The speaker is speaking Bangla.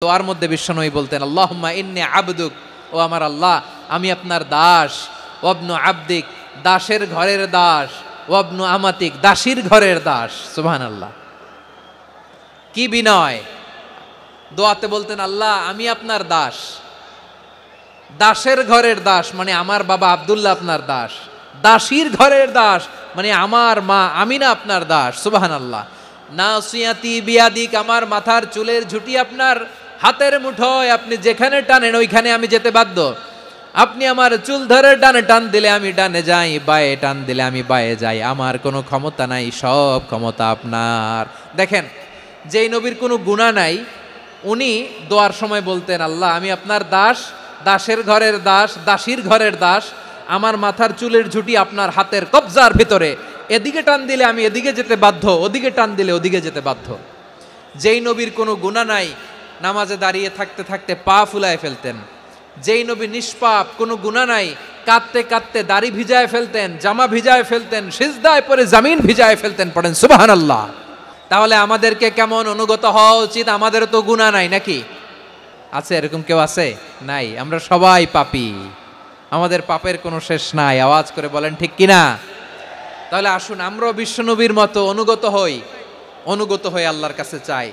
দোয়ার মধ্যে বিশ্বনবী বলতেন, আল্লাহুম্মা ইন্নী আবদুক, ও আমার আল্লাহ আমি আপনার দাস, ওয়াবনু আবদিক, দাসের ঘরের দাস, ওয়াবনু আমাতিক, দাসীর ঘরের দাস। সুবহানাল্লাহ, কি বিনয়! দোয়াতে বলতেন, আল্লাহ আমি আপনার দাস, দাসের ঘরের দাস মানে আমার বাবা আব্দুল্লাহ আপনার দাস, দাসীর ঘরের দাস মানে আমার মা আমিনা আপনার দাস। সুবহানাল্লাহ। নাসিয়াতি বিয়াদিক, আমার মাথার চুলের ঝুঁটি আপনার হাতের মুঠোয়, আপনি যেখানে টানেন ওইখানে আমি যেতে বাধ্য। আপনি আমার চুল ধরে ডানে টান দিলে আমি ডানে যাই, বায়ে টান দিলে আমি বায়ে যাই, আমার কোনো ক্ষমতা নাই, সব ক্ষমতা আপনার। দেখেন, যেই নবীর কোনো গুনাহ নাই উনি দোয়ার সময় বলতেন, আল্লাহ আমি আপনার দাস, দাসের ঘরের দাস, দাসীর ঘরের দাস, আমার মাথার চুলের ঝুঁটি আপনার হাতের কবজার ভিতরে, এদিকে টান দিলে আমি এদিকে যেতে বাধ্য, ওদিকে টান দিলে ওদিকে যেতে বাধ্য। যেই নবীর কোনো গুনাহ নাই নামাজে দাঁড়িয়ে থাকতে থাকতে পা ফুলায় ফেলতেন। যেই নবী নিষ্পাপ, কোনো গুনাহ নাই, কাঁদতে কাঁদতে দাড়ি ভিজায় ফেলতেন, জামা ভিজায় ফেলতেন, সিজদায় পরে জামিন ভিজায় ফেলতেন। পড়েন সুবহানাল্লাহ। তাহলে আমাদেরকে কেমন অনুগত হওয়া উচিত? আমাদের তো গুনাহ নাই নাকি? আছে এরকম কেউ? আছে? নাই। আমরা সবাই পাপী, আমাদের পাপের কোনো শেষ নাই। আওয়াজ করে বলেন ঠিক কিনা? তাহলে আসুন আমরাও বিশ্বনবীর মতো অনুগত হই, অনুগত হয়ে আল্লাহর কাছে চাই।